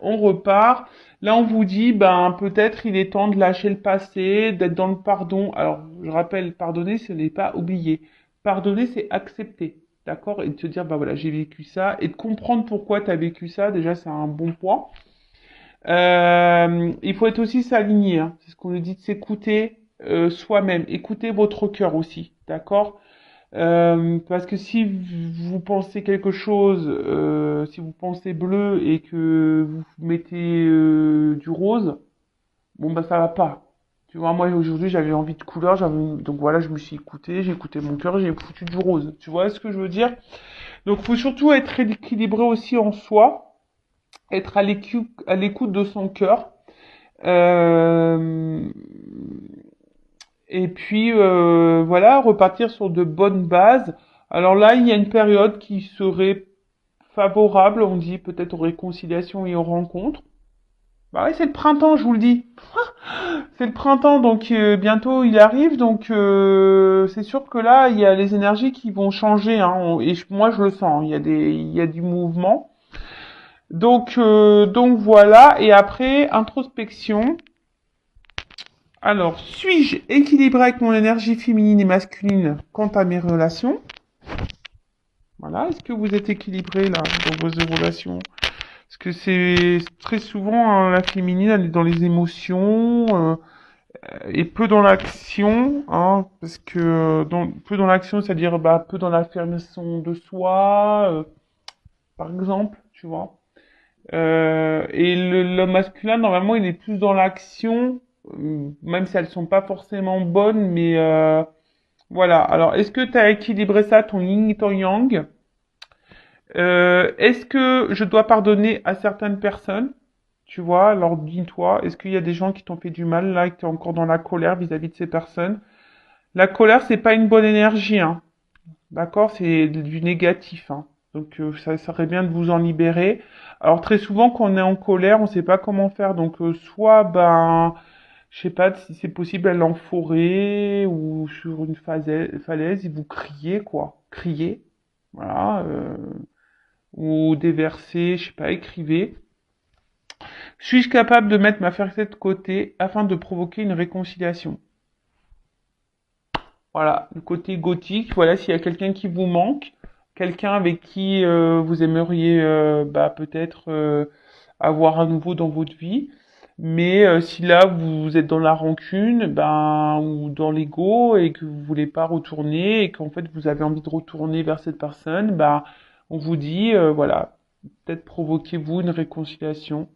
on repart. Là, on vous dit, ben, peut-être il est temps de lâcher le passé, d'être dans le pardon. Alors, je rappelle, pardonner, ce n'est pas oublier. Pardonner, c'est accepter, d'accord? Et de se dire, bah voilà, j'ai vécu ça, et de comprendre pourquoi tu as vécu ça, déjà, c'est un bon point. Il faut être aussi s'aligner, hein. C'est ce qu'on nous dit de s'écouter soi-même. Écoutez votre cœur aussi, d'accord? Parce que si vous pensez quelque chose, si vous pensez bleu et que vous mettez du rose, bon bah ça va pas. Tu vois, moi aujourd'hui j'avais envie de couleur, donc voilà, je me suis écouté, j'ai écouté mon cœur, j'ai foutu du rose. Tu vois ce que je veux dire? Donc faut surtout être équilibré aussi en soi, être à l'écoute de son cœur. Euh, et puis voilà, repartir sur de bonnes bases. Alors là, il y a une période qui serait favorable, on dit peut-être aux réconciliations et aux rencontres. Bah ouais, c'est le printemps, je vous le dis. C'est le printemps, donc bientôt il arrive, donc c'est sûr que là, il y a les énergies qui vont changer, hein, moi je le sens, il y a du mouvement. Donc voilà, et après, introspection. Alors, suis-je équilibré avec mon énergie féminine et masculine quant à mes relations? Voilà, est-ce que vous êtes équilibré là dans vos relations? Parce que c'est très souvent hein, la féminine, elle est dans les émotions et peu dans l'action, hein, parce que peu dans l'action, c'est-à-dire bah, peu dans l'affirmation de soi, par exemple, tu vois. Et le masculin, normalement, il est plus dans l'action, même si elles sont pas forcément bonnes, mais voilà. Alors, est-ce que tu as équilibré ça, ton yin et ton yang? Est-ce que je dois pardonner à certaines personnes? Tu vois, alors dis-toi, est-ce qu'il y a des gens qui t'ont fait du mal là, et que tu es encore dans la colère vis-à-vis de ces personnes? La colère, c'est pas une bonne énergie, hein. D'accord? C'est du négatif, hein. Donc ça serait bien de vous en libérer. Alors très souvent, quand on est en colère, on sait pas comment faire. Donc soit ben je sais pas si c'est possible aller en forêt ou sur une falaise et vous criez quoi. Criez. Voilà. Ou déverser, je sais pas, écrivez. Suis-je capable de mettre ma fierté de côté afin de provoquer une réconciliation? Voilà, le côté gothique. Voilà, s'il y a quelqu'un qui vous manque, quelqu'un avec qui vous aimeriez bah, peut-être avoir à nouveau dans votre vie. Mais si là vous êtes dans la rancune, ben ou dans l'ego et que vous voulez pas retourner et qu'en fait vous avez envie de retourner vers cette personne, ben on vous dit voilà, peut-être provoquez-vous une réconciliation.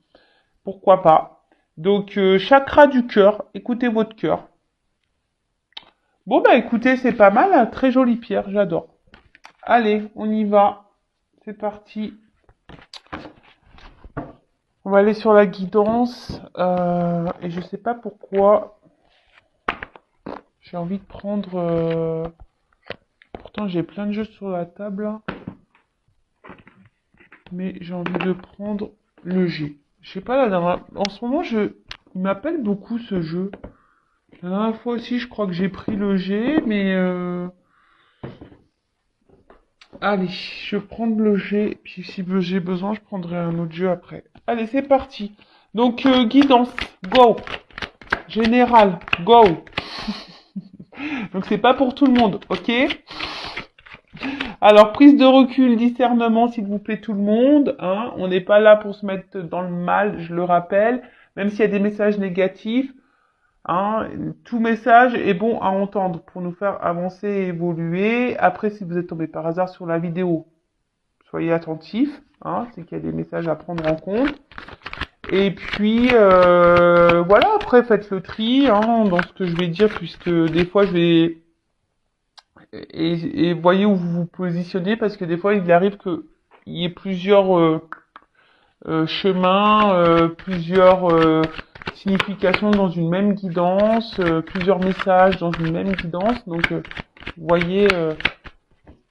Pourquoi pas? Donc chakra du cœur, écoutez votre cœur. Bon bah écoutez, c'est pas mal, hein, très jolie pierre, j'adore. Allez, on y va. C'est parti. On va aller sur la guidance. Et je sais pas pourquoi. J'ai envie de prendre. Pourtant, j'ai plein de jeux sur la table. Là, mais j'ai envie de prendre le G. Je sais pas, en ce moment, il m'appelle beaucoup ce jeu. La dernière fois aussi, je crois que j'ai pris le G, mais. Allez, je vais prendre le G. Puis si j'ai besoin, je prendrai un autre jeu après. Allez, c'est parti. Donc, guidance. Go. Général. Go. Donc c'est pas pour tout le monde, ok? Alors prise de recul, discernement, s'il vous plaît tout le monde, hein. On n'est pas là pour se mettre dans le mal, je le rappelle. Même s'il y a des messages négatifs, hein, tout message est bon à entendre pour nous faire avancer et évoluer. Après, si vous êtes tombé par hasard sur la vidéo, soyez attentifs, hein, c'est qu'il y a des messages à prendre en compte. Et puis voilà, après faites le tri hein, dans ce que je vais dire, puisque des fois je vais et voyez où vous vous positionnez parce que des fois il arrive que il y ait plusieurs chemins, plusieurs significations dans une même guidance, plusieurs messages dans une même guidance. Donc voyez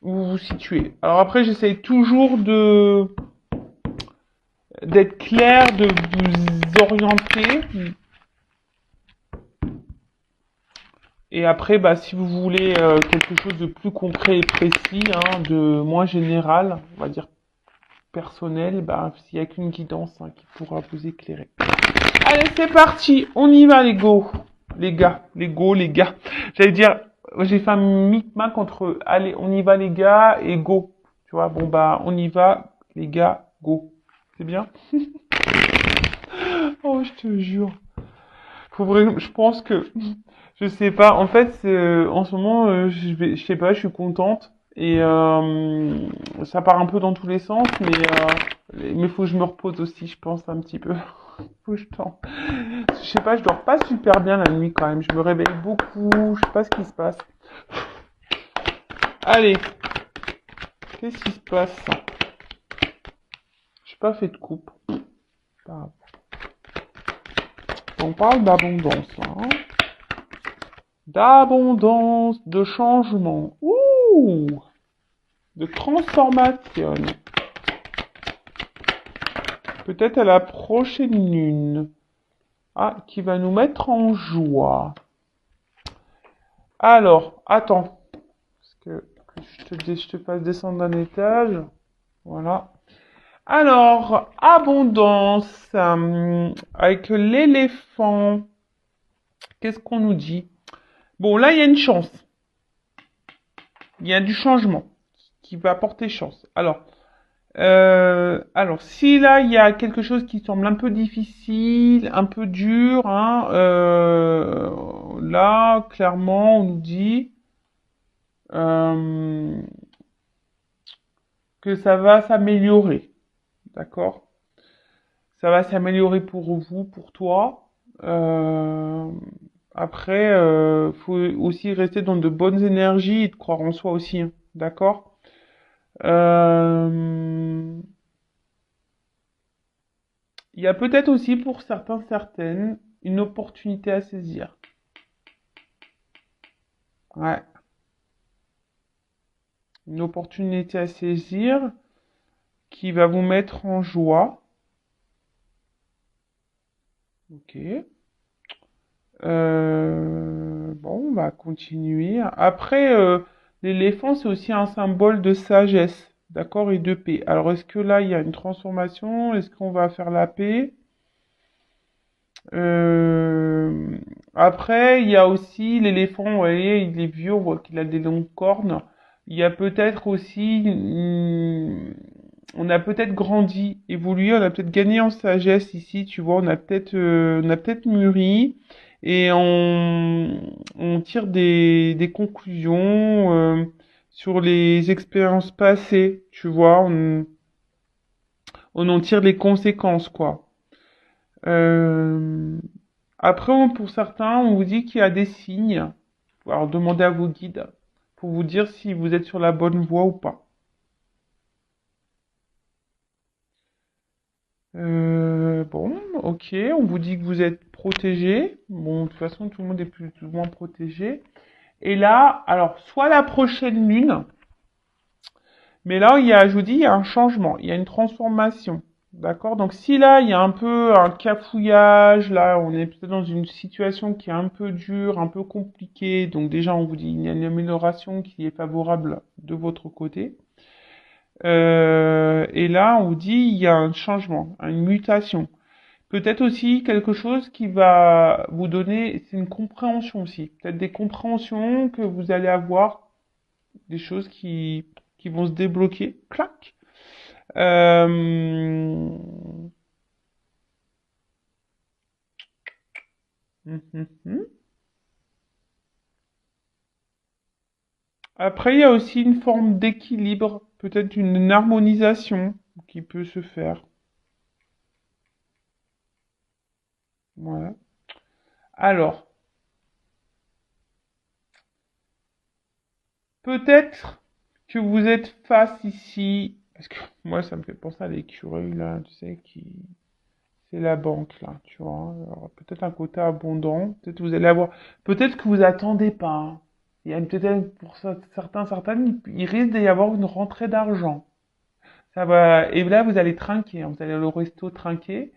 où vous vous situez. Alors après j'essaye toujours de d'être clair, de vous orienter. Et après, bah, si vous voulez quelque chose de plus concret et précis, hein, de moins général, on va dire personnel, bah, s'il n'y a qu'une guidance qui pourra vous éclairer. Allez, c'est parti, on y va les go, les gars, les gars. J'allais dire, j'ai fait un micmac entre allez, on y va les gars et go. Tu vois, bon bah, on y va les gars, go. C'est bien? Oh, je te jure. Faut vraiment, je pense que, je sais pas, en fait, en ce moment, je sais pas, je suis contente. Et ça part un peu dans tous les sens, mais faut que je me repose aussi, je pense, un petit peu. Faut que je tente. Je sais pas, je dors pas super bien la nuit quand même. Je me réveille beaucoup, je sais pas ce qui se passe. Allez, qu'est-ce qui se passe? J'ai pas fait de coupe. Pas grave. On parle d'abondance, là, hein. D'abondance, de changement. Ouh! De transformation. Peut-être à la prochaine lune. Ah, qui va nous mettre en joie. Alors, attends. Parce que je te fasse descendre d'un étage. Voilà. Alors, abondance. Avec l'éléphant. Qu'est-ce qu'on nous dit? Bon, là, il y a une chance. Il y a du changement qui va apporter chance. Alors, si là il y a quelque chose qui semble un peu difficile, un peu dur, hein, là clairement on nous dit euh, que ça va s'améliorer, d'accord? Ça va s'améliorer pour vous, pour toi. Euh, Après, faut aussi rester dans de bonnes énergies et de croire en soi aussi, hein, d'accord? Euh, Il y a peut-être aussi pour certains, certaines, une opportunité à saisir. Ouais, une opportunité à saisir qui va vous mettre en joie. Ok. Bon, on va continuer. Après, l'éléphant, c'est aussi un symbole de sagesse, d'accord, et de paix. Alors, est-ce que là, il y a une transformation? Est-ce qu'on va faire la paix? Euh, Après, il y a aussi l'éléphant, vous voyez, il est vieux, on voit qu'il a des longues cornes. Il y a peut-être aussi, on a peut-être grandi, évolué, on a peut-être gagné en sagesse ici, tu vois, on a peut-être mûri et on tire des conclusions sur les expériences passées, tu vois, on en tire les conséquences, quoi. Euh, Après, pour certains, on vous dit qu'il y a des signes. Alors, demandez à vos guides pour vous dire si vous êtes sur la bonne voie ou pas. Bon, ok, on vous dit que vous êtes protégé. Bon, de toute façon, tout le monde est plus ou moins protégé. Et là, alors, soit la prochaine lune, mais là, je vous dis, il y a un changement, il y a une transformation. D'accord? Donc, si là, il y a un peu un cafouillage, là, on est peut-être dans une situation qui est un peu dure, un peu compliquée. Donc, déjà, on vous dit, il y a une amélioration qui est favorable de votre côté. Et là, on vous dit, il y a un changement, une mutation. Peut-être aussi quelque chose qui va vous donner, c'est une compréhension aussi. Peut-être des compréhensions que vous allez avoir, des choses qui vont se débloquer. Clac. Euh... hum, hum, hum. Après, il y a aussi une forme d'équilibre, peut-être une harmonisation qui peut se faire. Voilà. Alors, peut-être que vous êtes face ici, parce que moi, ça me fait penser à l'écureuil, là, tu sais, qui... C'est la banque, là, tu vois. Alors, peut-être un côté abondant, peut-être vous allez avoir... Peut-être que vous attendez pas, hein. Il y a peut-être, pour certaines, il risque d'y avoir une rentrée d'argent. Ça va... Et là, vous allez trinquer, hein. Vous allez au resto trinquer.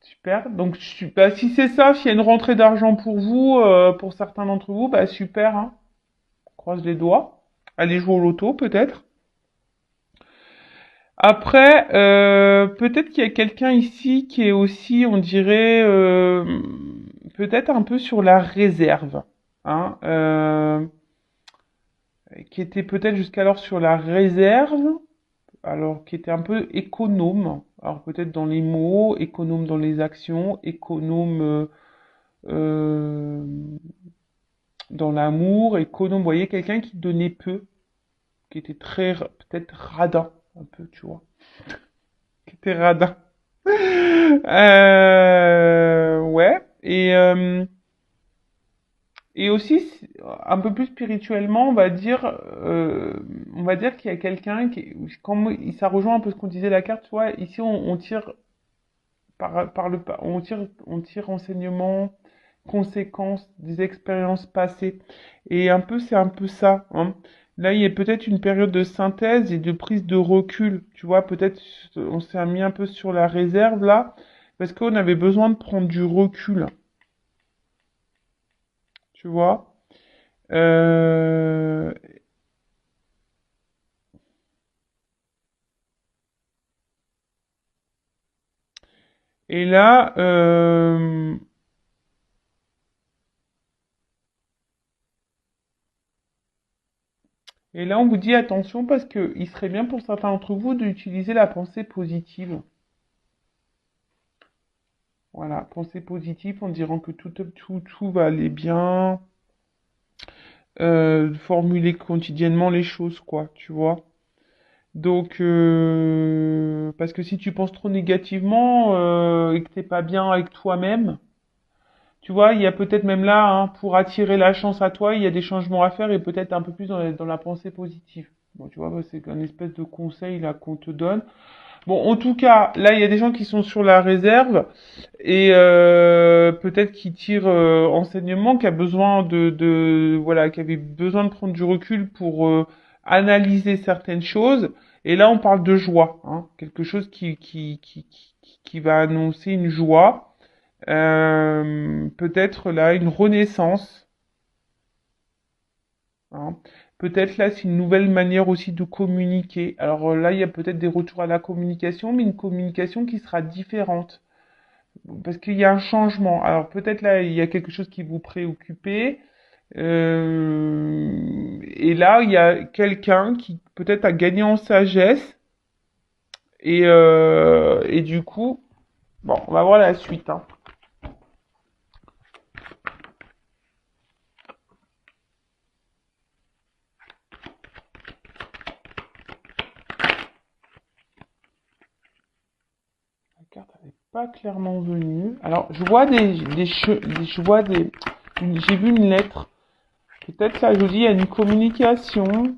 Super. Donc, bah, si c'est ça, s'il y a une rentrée d'argent pour vous, pour certains d'entre vous, bah super, hein. Croise les doigts. Allez jouer au loto, peut-être. Après, peut-être qu'il y a quelqu'un ici qui est aussi, on dirait, peut-être un peu sur la réserve, hein, qui était peut-être jusqu'alors sur la réserve, alors qui était un peu économe, alors peut-être dans les mots, économe dans les actions, économe euh, dans l'amour, économe, vous voyez, quelqu'un qui donnait peu, qui était très, peut-être radin, un peu, tu vois, qui était radin. Ouais. Et aussi, un peu plus spirituellement, on va dire qu'il y a quelqu'un qui, comme ça rejoint un peu ce qu'on disait la carte, tu vois, ici on tire on tire enseignement, conséquences des expériences passées. Et un peu, c'est un peu ça, hein. Là, il y a peut-être une période de synthèse et de prise de recul. Tu vois, peut-être on s'est mis un peu sur la réserve là, parce qu'on avait besoin de prendre du recul. Tu vois. Euh, et là, on vous dit attention parce que il serait bien pour certains d'entre vous d'utiliser la pensée positive. Voilà, pensée positive en disant que tout va aller bien, formuler quotidiennement les choses, quoi, tu vois. Donc, parce que si tu penses trop négativement et que t'es pas bien avec toi-même, tu vois, il y a peut-être même là, hein, pour attirer la chance à toi, il y a des changements à faire et peut-être un peu plus dans la pensée positive. Bon, tu vois, bah, c'est un espèce de conseil là qu'on te donne. Bon, en tout cas, là, il y a des gens qui sont sur la réserve et peut-être qui tirent enseignement, qui a besoin voilà, qui avait besoin de prendre du recul pour analyser certaines choses. Et là, on parle de joie, hein, quelque chose qui va annoncer une joie. Peut-être là une renaissance, hein. Peut-être là c'est une nouvelle manière aussi de communiquer. Alors là il y a peut-être des retours à la communication, mais une communication qui sera différente parce qu'il y a un changement. Alors peut-être là il y a quelque chose qui vous préoccupait. Et là il y a quelqu'un qui peut-être a gagné en sagesse et du coup bon on va voir la suite, hein. La carte n'est pas clairement venue. Alors, je vois je vois j'ai vu une lettre. Peut-être ça, je vous dis, il y a une communication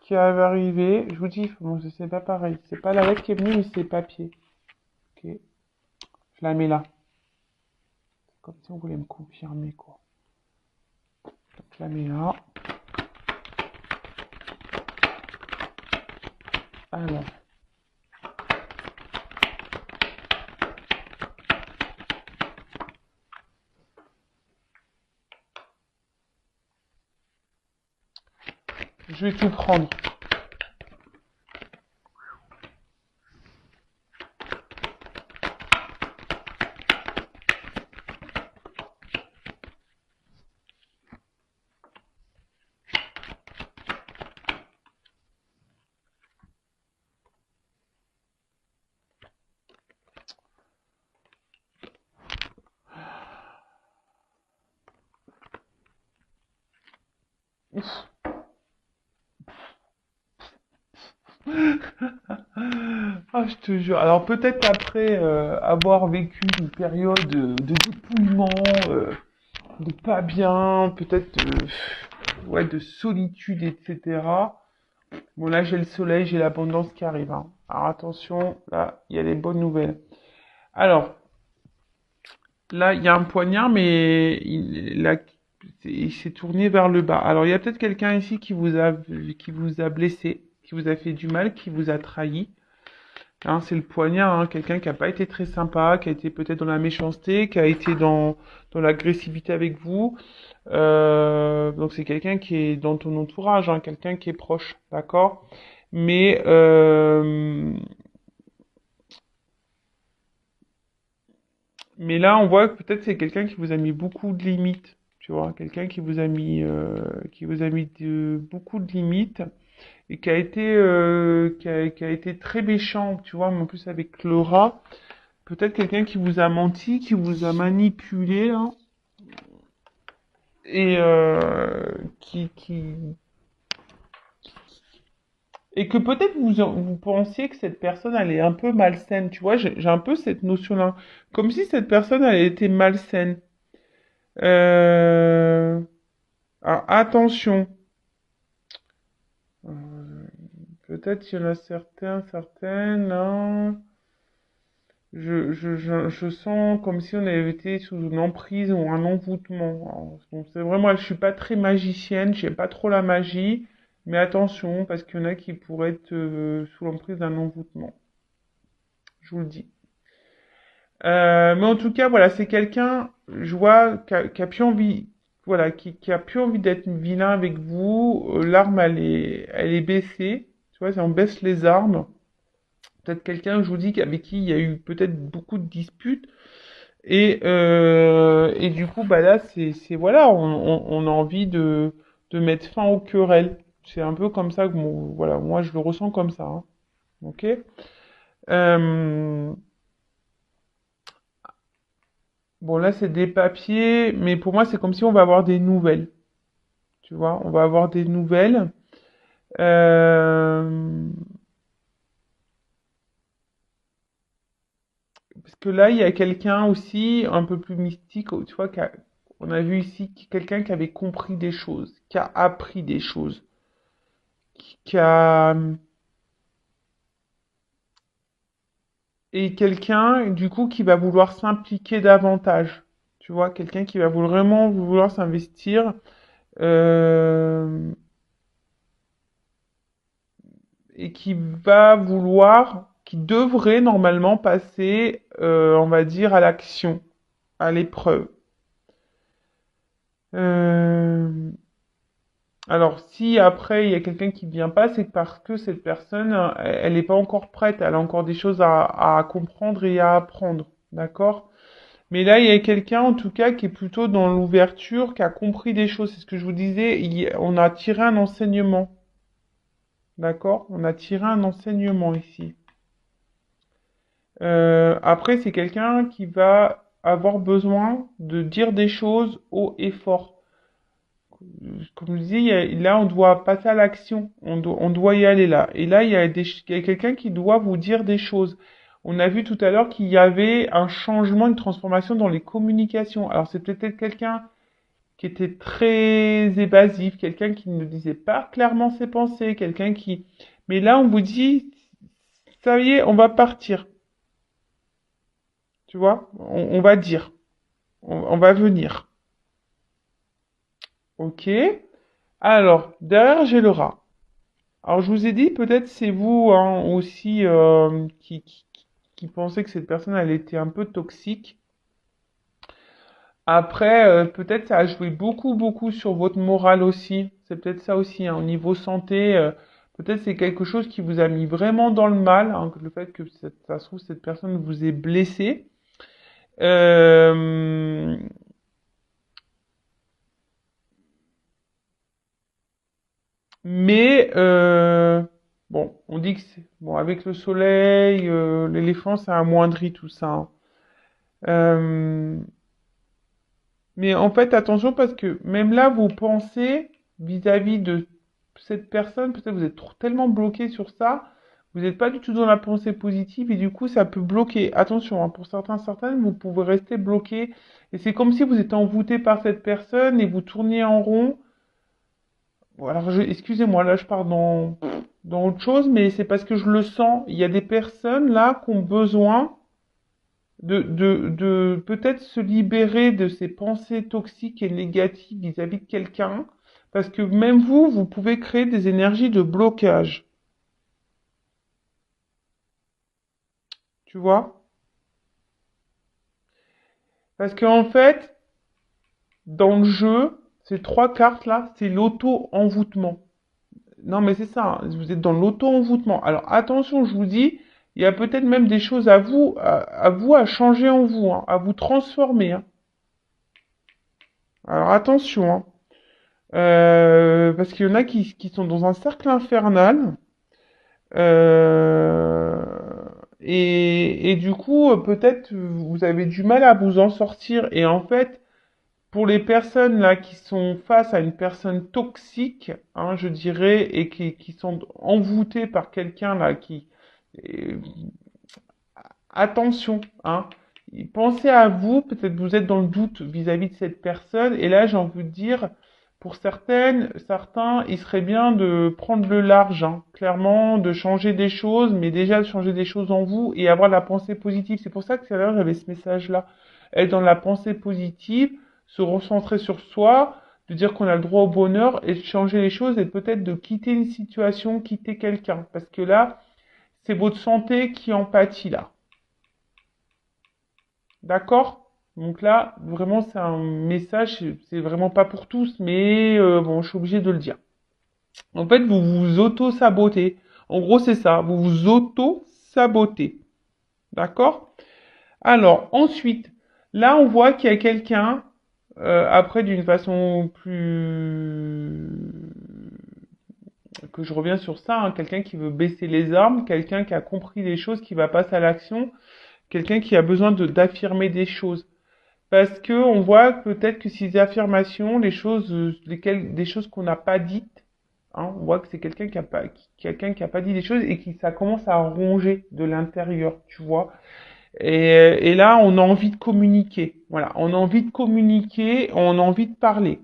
qui avait arrivé. Je vous dis, bon, c'est pas pareil. C'est pas la lettre qui est venue, mais c'est le papier. Ok. Je la mets là. C'est comme si on voulait me confirmer, quoi. Donc, je la mets là. Alors, je vais tout prendre. Ah, je te jure. Alors peut-être après avoir vécu une période de dépouillement, de pas bien, peut-être ouais, de solitude, etc. Bon là j'ai le soleil, j'ai l'abondance qui arrive, hein. Alors attention, là il y a des bonnes nouvelles. Alors là il y a un poignard, mais il s'est tourné vers le bas. Alors il y a peut-être quelqu'un ici qui vous a blessé, qui vous a fait du mal, qui vous a trahi. Hein, c'est le poignard, hein, quelqu'un qui a pas été très sympa, qui a été peut-être dans la méchanceté, qui a été dans l'agressivité avec vous. Donc c'est quelqu'un qui est dans ton entourage, hein, quelqu'un qui est proche, d'accord? Mais, mais là, on voit que peut-être c'est quelqu'un qui vous a mis beaucoup de limites, tu vois, quelqu'un qui vous a mis beaucoup de limites et qui a été très méchant, tu vois, mais en plus avec Laura, peut-être quelqu'un qui vous a menti, qui vous a manipulé, là, et et que peut-être vous pensiez que cette personne elle est un peu malsaine, tu vois, j'ai un peu cette notion-là, comme si cette personne elle était malsaine. Euh, alors, attention, Euh, peut-être qu'il y en a certaines, hein. Je sens comme si on avait été sous une emprise ou un envoûtement. Alors, bon, c'est vraiment, je suis pas très magicienne, j'aime pas trop la magie, mais attention, parce qu'il y en a qui pourraient être sous l'emprise d'un envoûtement. Je vous le dis. Mais en tout cas, voilà, c'est quelqu'un, je vois, qui a plus envie, voilà, qui a plus envie d'être vilain avec vous. L'arme, elle est baissée. Tu vois, on baisse les armes. Peut-être quelqu'un, je vous dis, avec qui il y a eu peut-être beaucoup de disputes. Et du coup, bah là, voilà, on a envie de mettre fin aux querelles. C'est un peu comme ça que voilà, moi je le ressens comme ça, hein. Ok? Euh, bon, là, c'est des papiers, mais pour moi, c'est comme si on va avoir des nouvelles. Tu vois, on va avoir des nouvelles. Euh, parce que là, il y a quelqu'un aussi, un peu plus mystique, tu vois, on a vu ici quelqu'un qui avait compris des choses, qui a appris des choses, qui a et quelqu'un, du coup, qui va vouloir s'impliquer davantage. Tu vois, quelqu'un qui va vraiment vouloir s'investir euh, et qui va vouloir, qui devrait normalement passer, on va dire, à l'action, à l'épreuve. Euh, alors, si après il y a quelqu'un qui vient pas, c'est parce que cette personne, elle n'est pas encore prête, elle a encore des choses à comprendre et à apprendre, d'accord? Mais là, il y a quelqu'un, en tout cas, qui est plutôt dans l'ouverture, qui a compris des choses. C'est ce que je vous disais. On a tiré un enseignement. D'accord? On a tiré un enseignement ici. Après, c'est quelqu'un qui va avoir besoin de dire des choses haut et fort. Comme je dis, là, on doit passer à l'action. On doit y aller là. Et là, il y a quelqu'un qui doit vous dire des choses. On a vu tout à l'heure qu'il y avait un changement, une transformation dans les communications. Alors, c'est peut-être quelqu'un qui était très évasif, quelqu'un qui ne disait pas clairement ses pensées, quelqu'un qui... Mais là, on vous dit, ça y est, on va partir, tu vois, on va dire, on va venir. Ok. Alors, derrière, j'ai le rat. Alors, je vous ai dit, peut-être c'est vous hein, aussi qui pensez que cette personne, elle était un peu toxique. Après, peut-être ça a joué beaucoup sur votre morale aussi. C'est peut-être ça aussi, hein, au niveau santé. Peut-être c'est quelque chose qui vous a mis vraiment dans le mal, hein, le fait que ça se trouve cette personne vous ait blessé. Euh, mais bon, on dit que c'est bon avec le soleil, l'éléphant ça amoindrit tout ça, hein. Euh, Mais en fait, attention parce que même là, vos pensées vis-à-vis de cette personne, peut-être vous êtes tellement bloqué sur ça, vous n'êtes pas du tout dans la pensée positive et du coup, ça peut bloquer. Attention, hein, pour certaines, vous pouvez rester bloqué et c'est comme si vous êtes envoûté par cette personne et vous tourniez en rond. Bon, alors, excusez-moi, là, je pars dans autre chose, mais c'est parce que je le sens. Il y a des personnes là qui ont besoin de peut-être se libérer de ces pensées toxiques et négatives vis-à-vis de quelqu'un, parce que même vous, vous pouvez créer des énergies de blocage, tu vois? Parce qu'en fait, dans le jeu, ces trois cartes-là, c'est l'auto-envoûtement. Non, mais c'est ça, hein, vous êtes dans l'auto-envoûtement. Alors attention, je vous dis, il y a peut-être même des choses à vous, à vous à changer en vous, hein, à vous transformer, hein. Alors attention, hein. Parce qu'il y en a qui sont dans un cercle infernal. euh, et du coup, peut-être vous avez du mal à vous en sortir. Et en fait, pour les personnes là qui sont face à une personne toxique, hein, je dirais, et qui sont envoûtées par quelqu'un là euh, attention, hein. Pensez à vous, peut-être vous êtes dans le doute vis-à-vis de cette personne, et là j'ai envie de dire, pour certains, il serait bien de prendre le large, hein, clairement, de changer des choses, mais déjà de changer des choses en vous et avoir la pensée positive. C'est pour ça que tout à l'heure j'avais ce message-là. Être dans la pensée positive, se recentrer sur soi, de dire qu'on a le droit au bonheur et de changer les choses et peut-être de quitter une situation, quitter quelqu'un. Parce que là, c'est votre santé qui en pâtit là. D'accord? Donc là, vraiment, c'est un message, c'est vraiment pas pour tous, mais bon, je suis obligé de le dire. En fait, vous vous auto-sabotez. En gros, c'est ça, vous vous auto-sabotez. D'accord? Alors, ensuite, là, on voit qu'il y a quelqu'un, après, d'une façon plus... que je reviens sur ça, hein, quelqu'un qui veut baisser les armes, quelqu'un qui a compris les choses, qui va passer à l'action, quelqu'un qui a besoin d'affirmer des choses. Parce que on voit peut-être que ces affirmations, les choses, des choses qu'on n'a pas dites, hein, on voit que c'est quelqu'un qui a pas dit des choses et qui ça commence à ronger de l'intérieur, tu vois. Et là, on a envie de communiquer. Voilà, on a envie de communiquer, on a envie de parler.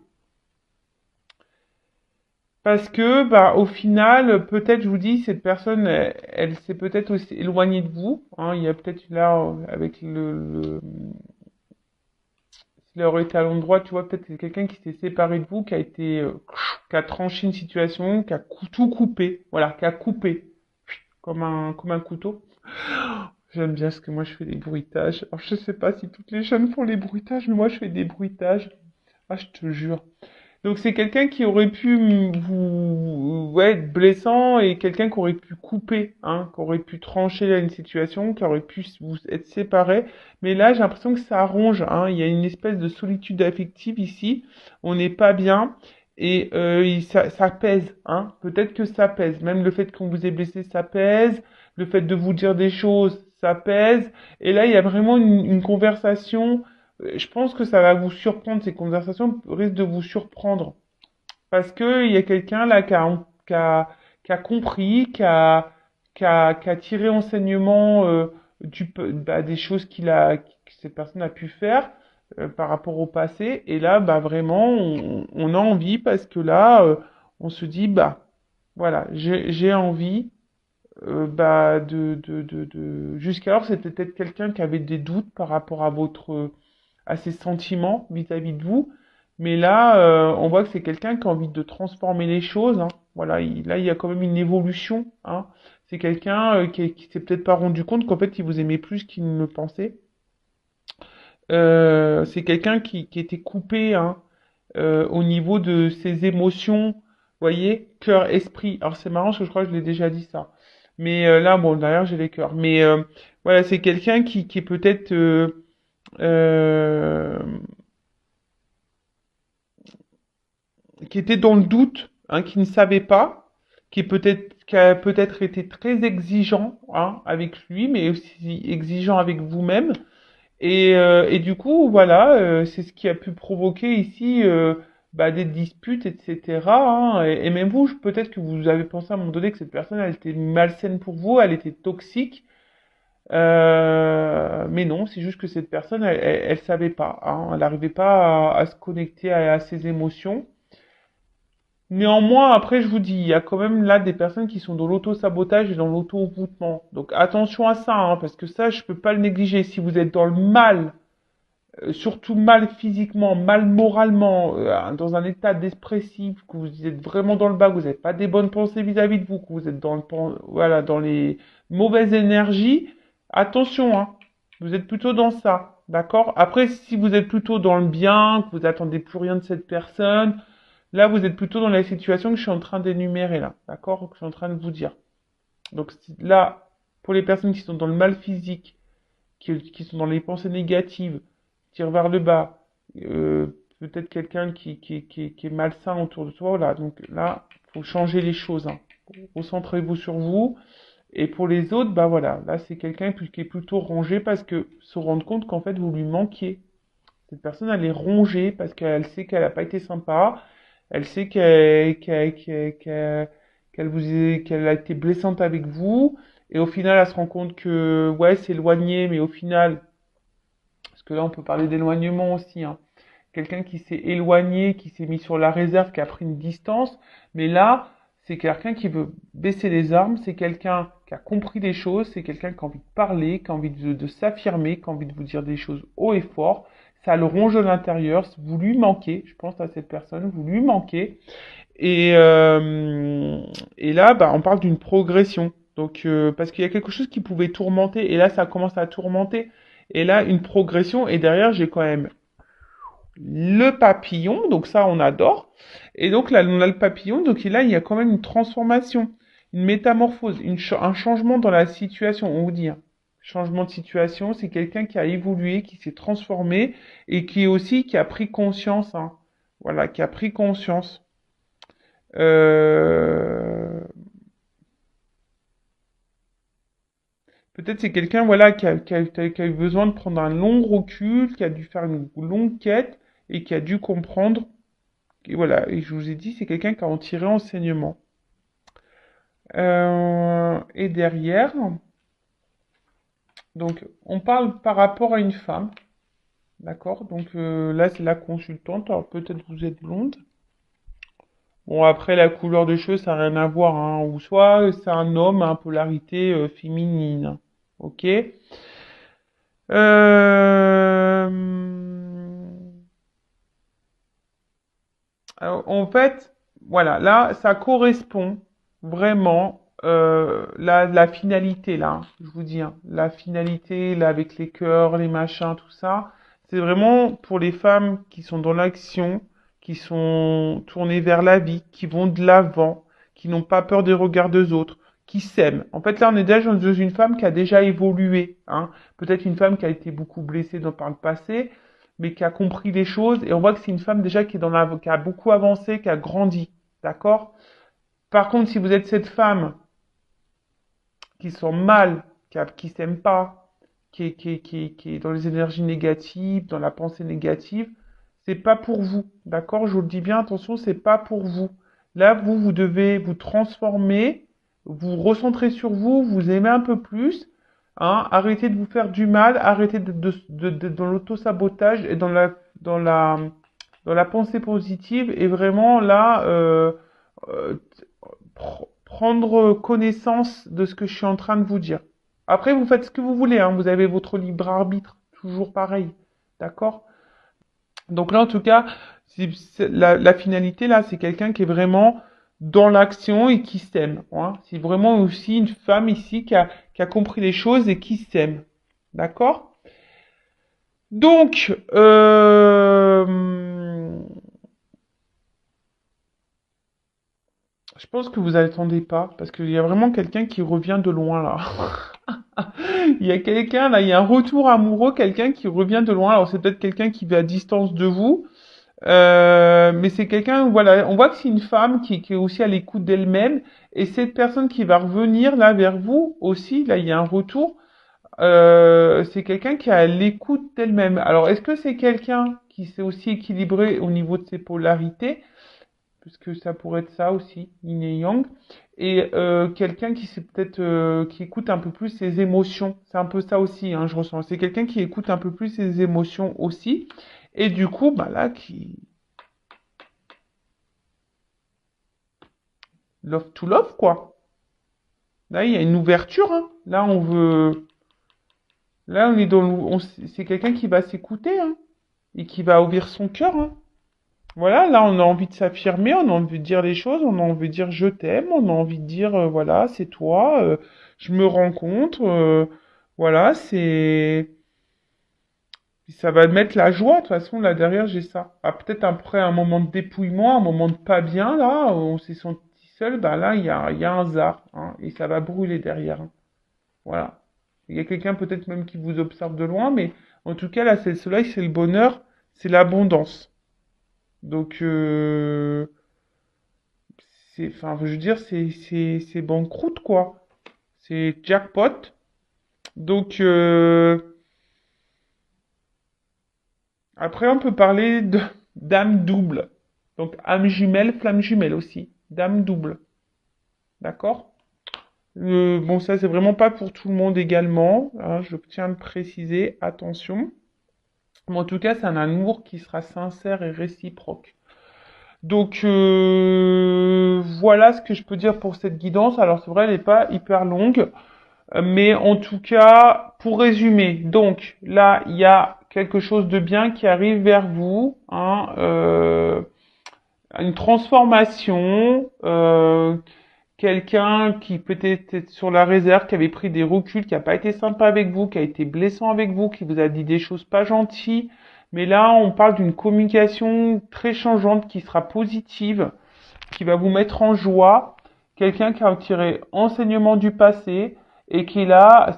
Parce que, bah, au final, peut-être, je vous dis, cette personne, elle s'est peut-être aussi éloignée de vous, hein. Il y a peut-être là, avec s'il aurait été à l'endroit, tu vois, peut-être que c'est quelqu'un qui s'est séparé de vous, qui a été, qui a tranché une situation, qui a tout coupé, voilà, qui a coupé, comme un couteau. J'aime bien ce que moi je fais des bruitages. Alors je sais pas si toutes les jeunes font les bruitages, mais moi je fais des bruitages. Ah, je te jure. Donc c'est quelqu'un qui aurait pu vous ouais, être blessant et quelqu'un qui aurait pu couper, hein, qui aurait pu trancher là une situation, qui aurait pu vous être séparés. Mais là, j'ai l'impression que ça arrange, hein. Il y a une espèce de solitude affective ici. On n'est pas bien et ça pèse, hein. Peut-être que ça pèse. Même le fait qu'on vous ait blessé, ça pèse. Le fait de vous dire des choses, ça pèse. Et là, il y a vraiment une conversation. Je pense que ça va vous surprendre, ces conversations risquent de vous surprendre. Parce que il y a quelqu'un là qui a compris, qui a tiré enseignement des choses que cette personne a pu faire par rapport au passé. Et là, bah vraiment, on a envie parce que là, on se dit, bah voilà, j'ai envie jusqu'alors c'était peut-être quelqu'un qui avait des doutes par rapport à à ses sentiments vis-à-vis de vous, mais là on voit que c'est quelqu'un qui a envie de transformer les choses, hein. Voilà, là il y a quand même une évolution, hein. C'est quelqu'un qui s'est peut-être pas rendu compte qu'en fait il vous aimait plus qu'il ne le pensait. C'est quelqu'un qui était coupé, hein, au niveau de ses émotions, voyez, cœur, esprit. Alors c'est marrant parce que je crois que je l'ai déjà dit ça. Mais là, bon, derrière j'ai les cœurs. Mais voilà, c'est quelqu'un qui est peut-être euh, qui était dans le doute, hein, qui ne savait pas, qui a peut-être été très exigeant, hein, avec lui, mais aussi exigeant avec vous-même. Et du coup, voilà, c'est ce qui a pu provoquer ici des disputes, etc., hein. Et même vous, peut-être que vous avez pensé à un moment donné que cette personne, elle était malsaine pour vous, elle était toxique. Mais non, c'est juste que cette personne, elle savait pas, hein, elle n'arrivait pas à se connecter à ses émotions. Néanmoins, après, je vous dis, il y a quand même là des personnes qui sont dans l'auto-sabotage et dans l'auto-envoûtement. Donc attention à ça, hein, parce que ça, je peux pas le négliger. Si vous êtes dans le mal, surtout mal physiquement, mal moralement, dans un état dépressif, que vous êtes vraiment dans le bas, que vous n'avez pas des bonnes pensées vis-à-vis de vous, que vous êtes voilà, dans les mauvaises énergies, attention, hein, vous êtes plutôt dans ça, d'accord? Après, si vous êtes plutôt dans le bien, que vous attendez plus rien de cette personne, Là, vous êtes plutôt dans la situation que je suis en train d'énumérer là, d'accord? Que je suis en train de vous dire. Donc là, pour les personnes qui sont dans le mal physique, qui sont dans les pensées négatives, tirent vers le bas, peut-être quelqu'un qui est malsain autour de toi, voilà. Donc là, faut changer les choses, hein. Recentrez-vous sur vous. Et pour les autres, bah voilà, là c'est quelqu'un qui est plutôt rangé parce que se rendre compte qu'en fait vous lui manquiez. Cette personne, elle est rongée parce qu'elle sait qu'elle n'a pas été sympa, elle sait qu'elle a été blessante avec vous, et au final, elle se rend compte que, ouais, c'est éloigné, mais au final, parce que là, on peut parler d'éloignement aussi, hein. Quelqu'un qui s'est éloigné, qui s'est mis sur la réserve, qui a pris une distance, mais là, c'est quelqu'un qui veut baisser les armes, c'est quelqu'un qui a compris des choses, c'est quelqu'un qui a envie de parler, qui a envie de s'affirmer, qui a envie de vous dire des choses haut et fort. Ça le ronge de l'intérieur, vous lui manquez, je pense à cette personne, vous lui manquez. Et, euh, et là, bah, on parle d'une progression. Donc, parce qu'il y a quelque chose qui pouvait tourmenter, et là, ça commence à tourmenter. Et là, une progression, et derrière, j'ai quand même le papillon, donc ça, on adore. Et donc là, on a le papillon, donc là, il y a quand même une transformation, une métamorphose, un changement dans la situation, on vous dit, hein. Changement de situation, c'est quelqu'un qui a évolué, qui s'est transformé, et qui aussi, qui a pris conscience, hein. Voilà, qui a pris conscience. Euh, Peut-être c'est quelqu'un voilà qui a eu besoin de prendre un long recul, qui a dû faire une longue quête et qui a dû comprendre. Et voilà, et je vous ai dit, c'est quelqu'un qui a en tiré enseignement. Et derrière, donc on parle par rapport à une femme, d'accord? Donc là c'est la consultante, alors peut-être vous êtes blonde. Bon après la couleur de cheveux ça n'a rien à voir, hein. Ou soit c'est un homme à polarité féminine, ok? Euh, alors, en fait, voilà, là, ça correspond vraiment la finalité là, hein, je vous dis, hein, la finalité là avec les cœurs, les machins, tout ça, c'est vraiment pour les femmes qui sont dans l'action, qui sont tournées vers la vie, qui vont de l'avant, qui n'ont pas peur des regards des autres, qui s'aiment. En fait, là, on est déjà dans une femme qui a déjà évolué, hein. Peut-être une femme qui a été beaucoup blessée par le passé, mais qui a compris les choses. Et on voit que c'est une femme déjà qui a beaucoup avancé, qui a grandi. D'accord? Par contre, si vous êtes cette femme qui sent mal, qui s'aime pas, qui est dans les énergies négatives, dans la pensée négative, c'est pas pour vous. D'accord? Je vous le dis bien, attention, c'est pas pour vous. Là, vous devez vous transformer, vous recentrer sur vous, vous aimer un peu plus, hein, arrêtez de vous faire du mal, arrêtez d'être dans l'auto-sabotage et dans la pensée positive et vraiment là, euh, prendre connaissance de ce que je suis en train de vous dire. Après, vous faites ce que vous voulez, hein, vous avez votre libre arbitre, toujours pareil, d'accord? Donc là, en tout cas, la finalité, là, c'est quelqu'un qui est vraiment dans l'action et qui s'aime, hein. C'est vraiment aussi une femme ici qui a compris les choses et qui s'aime, d'accord? Donc, je pense que vous n'attendez pas, parce qu'il y a vraiment quelqu'un qui revient de loin là. Il y a quelqu'un là, il y a un retour amoureux, quelqu'un qui revient de loin. Alors c'est peut-être quelqu'un qui va à distance de vous, mais c'est quelqu'un, voilà, on voit que c'est une femme qui est aussi à l'écoute d'elle-même, et cette personne qui va revenir là vers vous aussi, là il y a un retour, c'est quelqu'un qui est à l'écoute d'elle-même. Alors est-ce que c'est quelqu'un qui s'est aussi équilibré au niveau de ses polarités? Puisque ça pourrait être ça aussi, yin et yang, et quelqu'un qui c'est peut-être qui écoute un peu plus ses émotions, c'est un peu ça aussi, hein, je ressens. C'est quelqu'un qui écoute un peu plus ses émotions aussi, et du coup, bah là, qui love to love quoi. Là, il y a une ouverture, hein. Là, là, on est c'est quelqu'un qui va s'écouter, hein, et qui va ouvrir son cœur, hein. Voilà, là on a envie de s'affirmer, on a envie de dire les choses, on a envie de dire je t'aime, on a envie de dire voilà, c'est toi, je me rencontre, voilà, c'est Puis ça va mettre la joie, de toute façon, là derrière, j'ai ça. Ah, peut-être après un moment de dépouillement, un moment de pas bien, là, où on s'est senti seul, bah là, il y a un zar, hein, et ça va brûler derrière, hein. Voilà. Il y a quelqu'un peut-être même qui vous observe de loin, mais en tout cas, là, c'est le soleil, c'est le bonheur, c'est l'abondance. Donc, enfin, je veux dire, c'est banqueroute, quoi. C'est jackpot. Donc, après, on peut parler de d'âme double. Donc, âme jumelle, flamme jumelle aussi. Dame double. D'accord? Bon, ça, c'est vraiment pas pour tout le monde également, hein, je tiens à le préciser. Attention. Mais en tout cas, c'est un amour qui sera sincère et réciproque. Donc, voilà ce que je peux dire pour cette guidance. Alors, c'est vrai, elle n'est pas hyper longue. Mais en tout cas, pour résumer, donc là, il y a quelque chose de bien qui arrive vers vous, hein, une transformation, quelqu'un qui peut-être est sur la réserve, qui avait pris des reculs, qui n'a pas été sympa avec vous, qui a été blessant avec vous, qui vous a dit des choses pas gentilles. Mais là, on parle d'une communication très changeante qui sera positive, qui va vous mettre en joie, quelqu'un qui a tiré enseignement du passé et qui là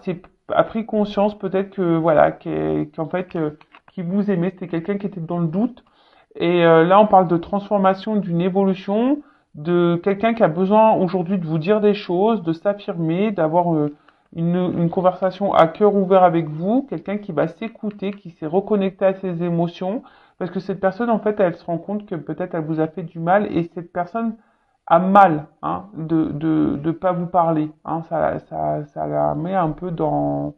a pris conscience peut-être que voilà qu'en fait qui vous aimait, c'était quelqu'un qui était dans le doute et là on parle de transformation, d'une évolution, de quelqu'un qui a besoin aujourd'hui de vous dire des choses, de s'affirmer, d'avoir une conversation à cœur ouvert avec vous, quelqu'un qui va s'écouter, qui s'est reconnecté à ses émotions, parce que cette personne, en fait, elle se rend compte que peut-être elle vous a fait du mal, et cette personne a mal hein, de pas vous parler. Hein, ça la met un peu dans...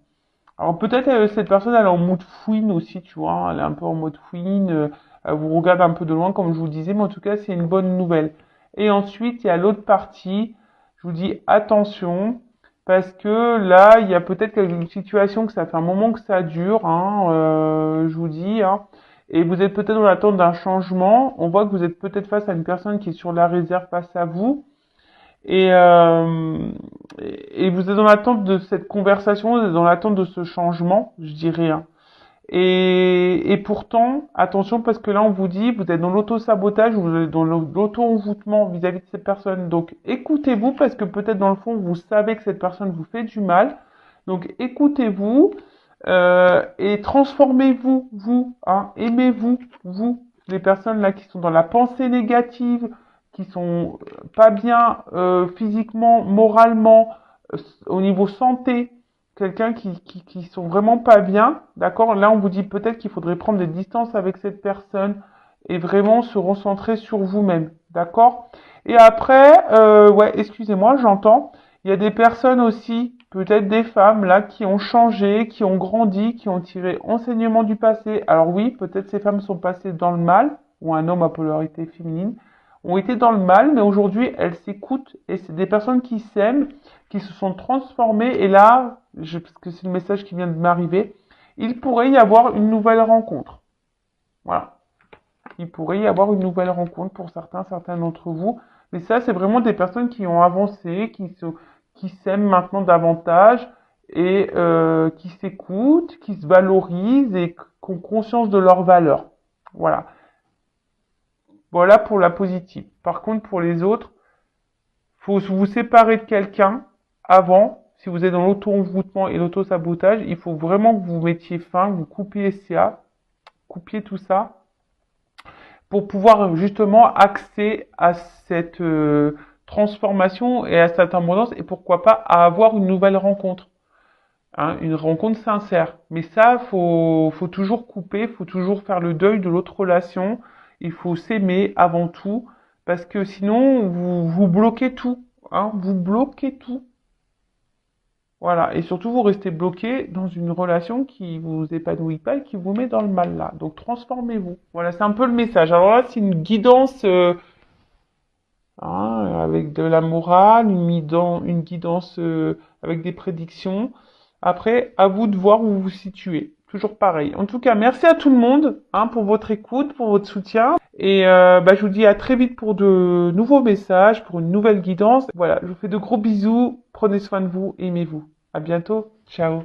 Alors peut-être cette personne, elle est en mode fouine aussi, tu vois, elle est un peu en mode fouine, elle vous regarde un peu de loin, comme je vous disais, mais en tout cas, c'est une bonne nouvelle. Et ensuite, il y a l'autre partie, je vous dis attention, parce que là, il y a peut-être une situation que ça fait un moment que ça dure, hein, je vous dis, hein, et vous êtes peut-être dans l'attente d'un changement. On voit que vous êtes peut-être face à une personne qui est sur la réserve face à vous, et, et vous êtes dans l'attente de cette conversation, vous êtes dans l'attente de ce changement, je dirais, hein. Et pourtant, attention parce que là on vous dit, vous êtes dans l'auto-sabotage, vous êtes dans l'auto-envoûtement vis-à-vis de cette personne. Donc écoutez-vous parce que peut-être dans le fond vous savez que cette personne vous fait du mal. Donc écoutez-vous et transformez-vous, vous, hein, aimez-vous, vous, les personnes là qui sont dans la pensée négative, qui sont pas bien physiquement, moralement, au niveau santé, quelqu'un qui sont vraiment pas bien, d'accord? Là, on vous dit peut-être qu'il faudrait prendre des distances avec cette personne et vraiment se recentrer sur vous-même, d'accord? Et après, ouais, excusez-moi, j'entends, il y a des personnes aussi, peut-être des femmes là, qui ont changé, qui ont grandi, qui ont tiré enseignement du passé. Alors oui, peut-être ces femmes sont passées dans le mal, ou un homme à polarité féminine, ont été dans le mal, mais aujourd'hui, elles s'écoutent et c'est des personnes qui s'aiment, qui se sont transformées. Et là, parce que c'est le message qui vient de m'arriver, il pourrait y avoir une nouvelle rencontre. Voilà. Il pourrait y avoir une nouvelle rencontre pour certains d'entre vous. Mais ça, c'est vraiment des personnes qui ont avancé, qui s'aiment maintenant davantage et qui s'écoutent, qui se valorisent et qui ont conscience de leurs valeurs. Voilà. Voilà pour la positive. Par contre, pour les autres, faut vous séparer de quelqu'un avant. Si vous êtes dans l'auto-envoûtement et l'auto-sabotage, il faut vraiment que vous mettiez fin, que vous coupiez SCA, coupiez tout ça, pour pouvoir justement accéder à cette transformation et à cette abondance, et pourquoi pas à avoir une nouvelle rencontre. Hein, une rencontre sincère. Mais ça, faut toujours couper, faut toujours faire le deuil de l'autre relation. Il faut s'aimer avant tout, parce que sinon, vous bloquez tout. Hein, vous bloquez tout. Voilà. Et surtout, vous restez bloqué dans une relation qui vous épanouit pas et qui vous met dans le mal là. Donc, transformez-vous. Voilà, c'est un peu le message. Alors là, c'est une guidance hein, avec de la morale, une guidance avec des prédictions. Après, à vous de voir où vous vous situez. Toujours pareil. En tout cas, merci à tout le monde hein, pour votre écoute, pour votre soutien. Et je vous dis à très vite pour de nouveaux messages, pour une nouvelle guidance. Voilà, je vous fais de gros bisous. Prenez soin de vous, aimez-vous. À bientôt. Ciao.